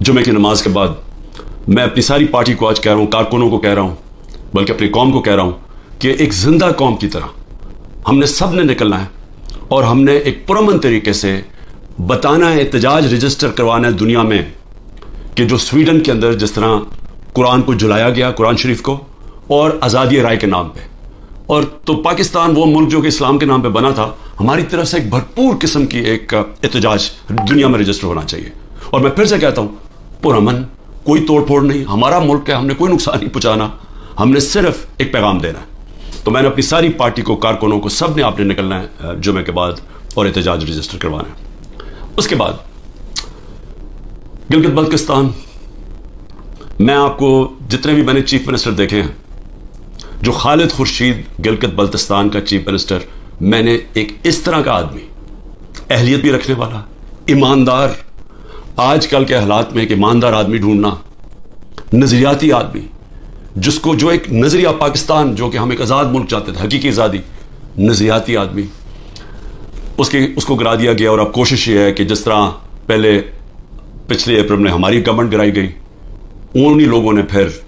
जुमे की नमाज के बाद मैं अपनी सारी पार्टी को आज कह रहा हूँ, कारकुनों को कह रहा हूँ, बल्कि अपनी कौम को कह रहा हूँ कि एक जिंदा कौम की तरह हमने सब ने निकलना है और हमने एक पुरअमन तरीके से बताना है, एहतजाज रजिस्टर करवाना है दुनिया में कि जो स्वीडन के अंदर जिस तरह कुरान को जलाया गया, कुरान शरीफ को, और आज़ादी राय के नाम पे, और तो पाकिस्तान वो मुल्क जो कि इस्लाम के नाम पे बना था, हमारी तरफ से एक भरपूर किस्म की एक एहतजाज दुनिया में रजिस्टर होना चाहिए। और मैं फिर से कहता हूँ, पुरअमन, कोई तोड़ फोड़ नहीं, हमारा मुल्क है, हमने कोई नुकसान नहीं पहुँचाना, हमने सिर्फ एक पैगाम देना है। तो मैंने अपनी सारी पार्टी को, कारकुनों को, सब ने आपने निकलना है जुमे के बाद और एहतजाज रजिस्टर करवाना है। उसके बाद गिलगित बल्तिस्तान, मैं आपको जितने भी मैंने चीफ मिनिस्टर देखे हैं, जो खालिद खुर्शीद गिलगित बल्तिस्तान का चीफ मिनिस्टर, मैंने एक इस तरह का आदमी, अहलियत भी रखने वाला, ईमानदार, आजकल के हालात में एक ईमानदार आदमी ढूंढना, नजरियाती आदमी, जिसको जो एक नजरिया पाकिस्तान, जो कि हम एक आज़ाद मुल्क चाहते थे, हकीकी आज़ादी, नजरियाती आदमी, उसको गिरा दिया गया। और अब कोशिश ये है कि जिस तरह पहले पिछले अप्रैल में हमारी गवर्नमेंट गिराई गई, उन्हीं लोगों ने फिर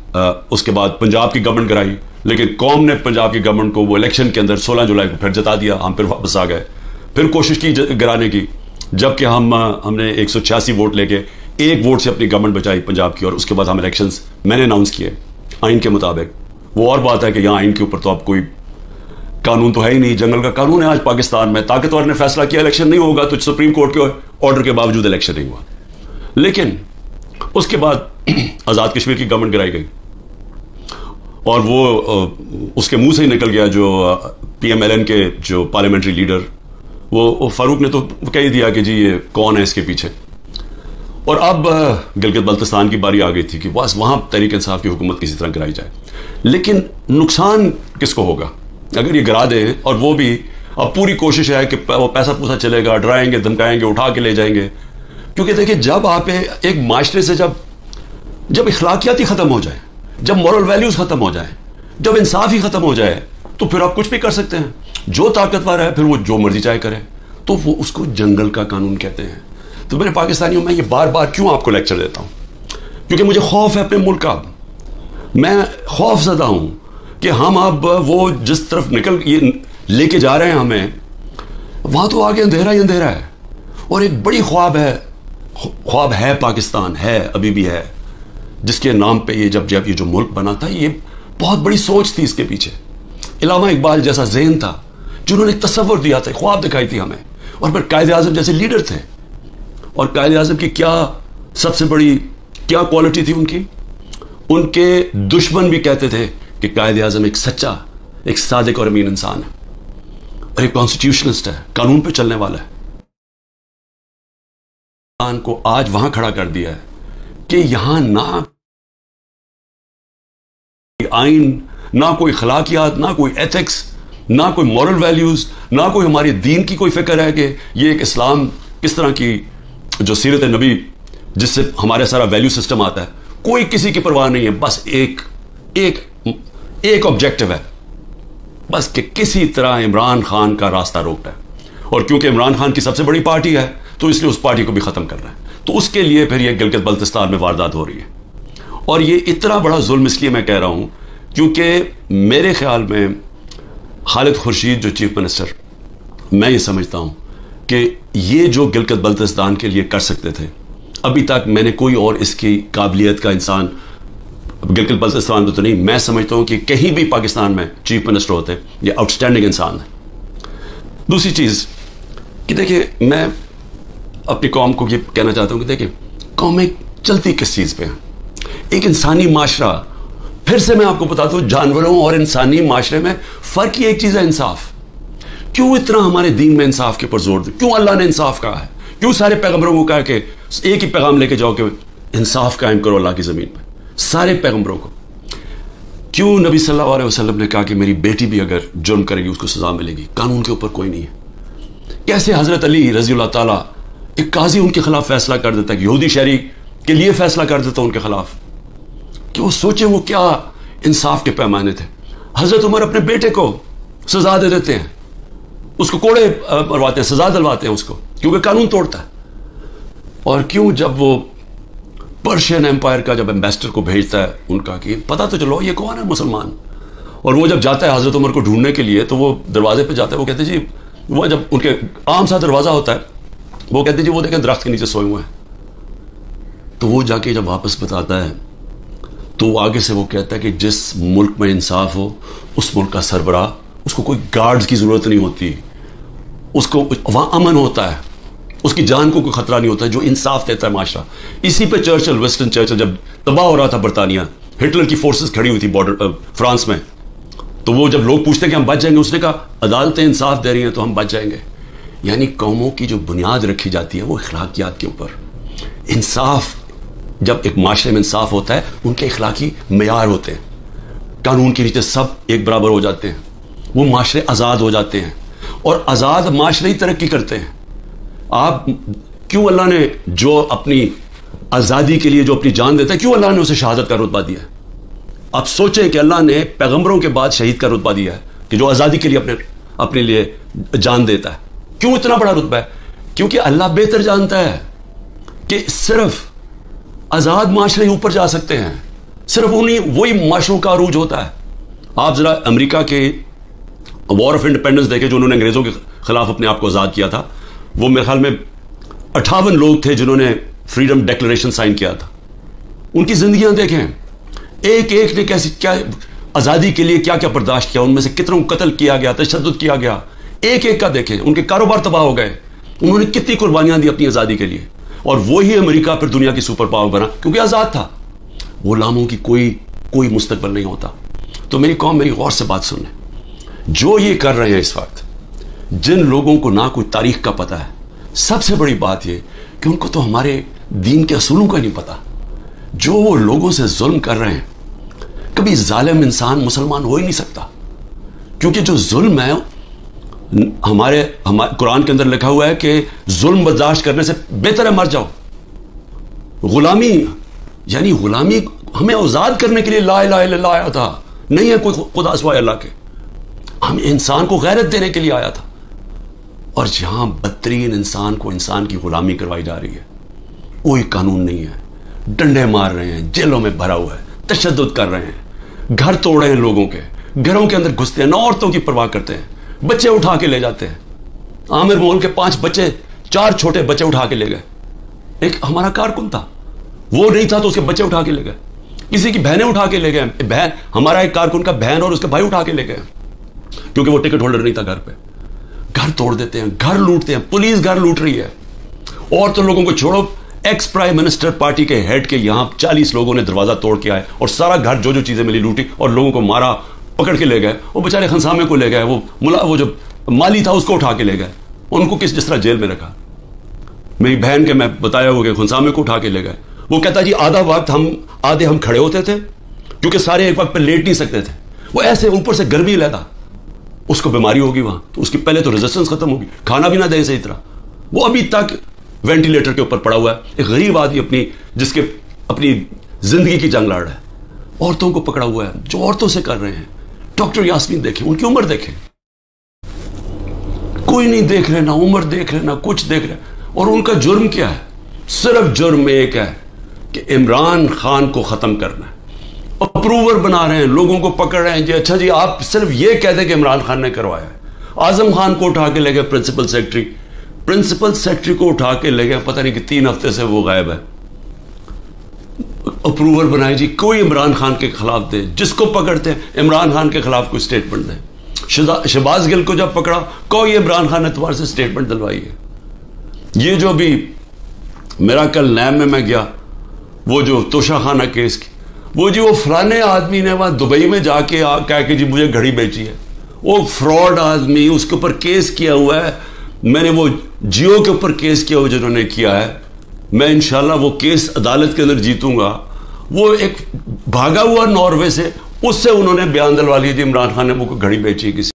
उसके बाद पंजाब की गवर्नमेंट गिराई, लेकिन कौम ने पंजाब की गवर्नमेंट को वो इलेक्शन के अंदर 16 जुलाई को फिर जता दिया, हम फिर वापस आ गए, फिर कोशिश की गिराने की, जबकि हमने 186 वोट लेके एक वोट से अपनी गवर्नमेंट बचाई पंजाब की। और उसके बाद हम इलेक्शंस मैंने अनाउंस किए आइन के मुताबिक। वो और बात है कि यहाँ आइन के ऊपर तो अब कोई कानून तो है ही नहीं, जंगल का कानून है आज पाकिस्तान में। ताकतवर ने फैसला किया इलेक्शन नहीं होगा, तो सुप्रीम कोर्ट के ऑर्डर के बावजूद इलेक्शन नहीं हुआ। लेकिन उसके बाद आज़ाद कश्मीर की गवर्नमेंट गिराई गई और वो उसके मुंह से ही निकल गया जो PMLN के जो पार्लियामेंट्री लीडर, वो फारूक ने तो कह ही दिया कि जी ये कौन है इसके पीछे। और अब गिलगित बल्तिस्तान की बारी आ गई थी कि बस वहां तहरीक इंसाफ की हुकूमत किसी तरह गिराई जाए। लेकिन नुकसान किसको होगा अगर ये गिरा दे? और वो भी अब पूरी कोशिश है कि वो पैसा पूसा चलेगा, डराएंगे, धमकाएंगे, उठा के ले जाएंगे। क्योंकि देखिए, जब आप एक माशरे से जब इखलाकियात ही खत्म हो जाए, जब मॉरल वैल्यूज खत्म हो जाए, जब इंसाफ ही खत्म हो जाए, तो फिर आप कुछ भी कर सकते हैं। जो ताकतवर है फिर वो जो मर्जी चाहे करे, तो वो उसको जंगल का कानून कहते हैं। तो मेरे पाकिस्तानियों, मैं ये बार बार क्यों आपको लेक्चर देता हूं? क्योंकि मुझे खौफ है अपने मुल्क का। मैं खौफजदा हूं कि हम अब वो जिस तरफ ये लेके जा रहे हैं हमें, वहां तो आगे अंधेरा ही अंधेरा है। और एक बड़ी ख्वाब है पाकिस्तान, है, अभी भी है, जिसके नाम पे ये जब ये जो मुल्क बना था, ये बहुत बड़ी सोच थी इसके पीछे। इलामा इकबाल जैसा ज़हन था, जिन्होंने तसव्वुर दिया था, ख्वाब दिखाई थी हमें। और फिर कायद आज़म जैसे लीडर थे। और कायद आज़म की क्या सबसे बड़ी क्या क्वालिटी थी उनके दुश्मन भी कहते थे कि कायद आज़म एक सच्चा, एक सादिक और अमीन इंसान है, और एक कॉन्स्टिट्यूशनिस्ट है, कानून पे चलने वाला है। को आज वहां खड़ा कर दिया है कि यहां ना आइन, ना कोई खलाकियात, ना कोई एथिक्स, ना कोई मॉरल वैल्यूज, ना कोई हमारे दीन की कोई फिक्र है कि ये एक इस्लाम किस तरह की जो सीरत नबी जिससे हमारे सारा वैल्यू सिस्टम आता है, कोई किसी की परवाह नहीं है। बस एक ऑब्जेक्टिव है, बस कि किसी तरह इमरान खान का रास्ता रोकना है। और क्योंकि इमरान खान की सबसे बड़ी पार्टी है, तो इसलिए उस पार्टी को भी खत्म करना है। तो उसके लिए फिर ये गिलगित बल्तिस्तान में वारदात हो रही है। और ये इतना बड़ा जुल्म इसलिए मैं कह रहा हूं क्योंकि मेरे ख्याल में खालिद खुर्शीद जो चीफ मिनिस्टर, मैं ये समझता हूं कि ये जो गिलगित बल्तिस्तान के लिए कर सकते थे, अभी तक मैंने कोई और इसकी काबिलियत का इंसान गिलगित बल्तिस्तान तो नहीं, मैं समझता हूं कि कहीं भी पाकिस्तान में चीफ मिनिस्टर होते, ये आउटस्टैंडिंग इंसान है। दूसरी चीज कि देखिए, मैं अपनी कौम को ये कहना चाहता हूं कि देखिए, कौमें चलती किस चीज पे है? एक इंसानी माशरा। फिर से मैं आपको बताता हूं, जानवरों और इंसानी माशरे में फर्क ही एक चीज है, इंसाफ। क्यों इतना हमारे दीन में इंसाफ के ऊपर जोर दे? क्यों अल्लाह ने इंसाफ कहा है? क्यों सारे पैगंबरों को कहा कि एक ही पैगाम लेके जाओ कि इंसाफ कायम करो अल्लाह की जमीन पे? सारे पैगंबरों को। क्यों नबी सल्लल्लाहु अलैहि वसल्लम ने कहा कि मेरी बेटी भी अगर जुर्म करेगी उसको सजा मिलेगी? कानून के ऊपर कोई नहीं है। कैसे हजरत अली रजी अल्लाह ताला, एक काजी उनके खिलाफ फैसला कर देता है, यहूदी शहरी के लिए फैसला कर देता उनके खिलाफ, कि वो सोचे वो क्या इंसाफ के पैमाने थे। हजरत उमर अपने बेटे को सजा दे देते हैं, उसको कोड़े मरवाते हैं, सजा दिलवाते हैं उसको, क्योंकि कानून तोड़ता है। और क्यों जब वो पर्शियन एम्पायर का जब एम्बेसडर को भेजता है उनका कि पता तो चलो ये कौन है मुसलमान, और वो जब जाता है हजरत उमर को ढूंढने के लिए तो वो दरवाजे पे जाता है, वो कहते जी, वो जब उनके आम सा दरवाजा होता है, वो कहते जी वो देखें दरख्त के नीचे सोए हुए हैं। तो वो जाके जब वापस बताता है तो वो आगे से वो कहता है कि जिस मुल्क में इंसाफ हो उस मुल्क का सरबराह, उसको कोई गार्ड्स की जरूरत नहीं होती, उसको वहां अमन होता है, उसकी जान को कोई खतरा नहीं होता, जो इंसाफ देता है माशरा। इसी पे चर्चिल, विंस्टन चर्चिल जब तबाह हो रहा था बरतानिया, हिटलर की फोर्सेस खड़ी हुई थी बॉर्डर फ्रांस में, तो वो जब लोग पूछते कि हम बच जाएंगे, उसने कहा अदालतें इंसाफ दे रही हैं तो हम बच जाएंगे। यानी कौमों की जो बुनियाद रखी जाती है वो अखलाकियात के ऊपर। इंसाफ, जब एक माशरे में इंसाफ होता है, उनके अखलाकी मेयार होते हैं, कानून के नीचे सब एक बराबर हो जाते हैं, वो माशरे आज़ाद हो जाते हैं, और आज़ाद माशरे ही तरक्की करते हैं। आप क्यों अल्लाह ने जो अपनी आज़ादी के लिए जो अपनी जान देता है, क्यों अल्लाह ने उसे शहादत का रुतबा दिया है? आप सोचें कि अल्लाह ने पैगंबरों के बाद शहीद का रुतबा दिया है कि जो आज़ादी के लिए अपने लिए जान देता है। क्यों इतना बड़ा रुतबा है? क्योंकि अल्लाह बेहतर जानता है कि सिर्फ आज़ाद माशरे ऊपर जा सकते हैं, सिर्फ उन्हीं वही माशरों का अरूज होता है। आप जरा अमेरिका के वॉर ऑफ इंडिपेंडेंस देखें, जो उन्होंने अंग्रेजों के खिलाफ अपने आप को आज़ाद किया था। वो मेरे ख्याल में 58 लोग थे जिन्होंने फ्रीडम डिक्लेरेशन साइन किया था। उनकी जिंदगियां देखें, एक एक ने कैसी क्या आज़ादी के लिए क्या क्या बर्दाश्त किया, उनमें से कितनों को कत्ल किया गया, तशद्दुद किया गया, एक एक का देखें। उनके कारोबार तबाह हो गए, उन्होंने कितनी कुर्बानियां दी अपनी आज़ादी के लिए, और वही अमेरिका फिर दुनिया की सुपर पावर बना क्योंकि आज़ाद था। गुलामों की कोई मुस्तकबिल नहीं होता। तो मेरी कौम, मेरी गौर से बात सुन लें, जो ये कर रहे हैं इस वक्त, जिन लोगों को ना कोई तारीख का पता है, सबसे बड़ी बात ये कि उनको तो हमारे दीन के असूलों का नहीं पता। जो वो लोगों से जुल्म कर रहे हैं, कभी जालिम इंसान मुसलमान हो ही नहीं सकता, क्योंकि जो जुल्म है हमारे कुरान के अंदर लिखा हुआ है कि जुल्म बर्दाश्त करने से बेहतर है मर जाओ। गुलामी, यानी गुलामी हमें आजाद करने के लिए ला इलाहा इल्लल्लाह आया था, नहीं है कोई खुदा सिवाय अल्लाह के। हम इंसान को गैरत देने के लिए आया था, और जहां बदतरीन इंसान को इंसान की गुलामी करवाई जा रही है, कोई कानून नहीं है, डंडे मार रहे हैं, जेलों में भरा हुआ है, तशद्दुद कर रहे हैं, घर तोड़ रहे हैं लोगों के, घरों के अंदर घुसते हैं, ना औरतों की परवाह करते हैं, बच्चे उठा के ले जाते हैं। आमिर मोल के 5 बच्चे, 4 छोटे बच्चे उठा के ले गए। एक हमारा कारकुन था, वो नहीं था तो उसके बच्चे उठा के ले गए, किसी की बहनें उठा के ले गए। बहन, हमारा एक कारकुन का बहन और उसके भाई उठा के ले गए, क्योंकि वो टिकट होल्डर नहीं था घर पे। घर तोड़ देते हैं, घर लूटते हैं, पुलिस घर लूट रही है। और तो लोगों को छोड़ो, एक्स प्राइम मिनिस्टर पार्टी के हेड के यहां 40 लोगों ने दरवाजा तोड़ के आए और सारा घर जो जो चीजें मिली लूटी और लोगों को मारा, पकड़ के ले गए। वो बेचारे खनसामे को ले गए, वो जो माली था उसको उठा के ले गए, उनको जिस तरह जेल में रखा। मेरी बहन के मैं बताया हो गया, खनसामे को उठा के ले गए। वो कहता जी आधा वक्त आधे हम खड़े होते थे, क्योंकि सारे एक वक्त पे लेट नहीं सकते थे। वो ऐसे ऊपर से गर्मी लगा, उसको बीमारी होगी वहां, तो उसकी पहले तो रेजिस्टेंस खत्म होगी, खाना भी ना दे सही तरह। वो अभी तक वेंटिलेटर के ऊपर पड़ा हुआ है, एक गरीब आदमी जिसके अपनी जिंदगी की जंग लड़ रहा है। औरतों को पकड़ा हुआ है, जो औरतों से कर रहे हैं। डॉक्टर यास्मीन देखें, उनकी उम्र देखें, कोई नहीं देख रहे, ना उम्र देख रहे, ना कुछ देख रहे। और उनका जुर्म क्या है? सिर्फ जुर्म एक है कि इमरान खान को खत्म करना है। अप्रूवर बना रहे हैं, लोगों को पकड़ रहे हैं जी, अच्छा जी आप सिर्फ ये कह दें कि इमरान खान ने करवाया है। आजम खान को उठा के ले गए, प्रिंसिपल सेक्रेटरी को उठा के ले गए, पता नहीं कि 3 हफ्ते से वो गायब है। अप्रूवर बनाए जी, कोई इमरान खान के खिलाफ दे, जिसको पकड़ते हैं इमरान खान के खिलाफ कोई स्टेटमेंट दे। शहबाज गिल को जब पकड़ा, कोई इमरान खान एतबार से स्टेटमेंट दिलवाई है। ये जो भी मेरा कल नैब में मैं गया, वो जो तोशाखाना केस की, वो जी वो फलाने आदमी ने वहां दुबई में जाके कह के जी मुझे घड़ी बेची है, वो फ्रॉड आदमी, उसके ऊपर केस किया हुआ है। मैंने वो जियो के ऊपर केस किया हुआ जिन्होंने किया है, मैं इंशाल्लाह वो केस अदालत के अंदर जीतूंगा। वो एक भागा हुआ नॉर्वे से, उससे उन्होंने बयान दिलवा लिया जी इमरान खान ने मुझको घड़ी बेची किसी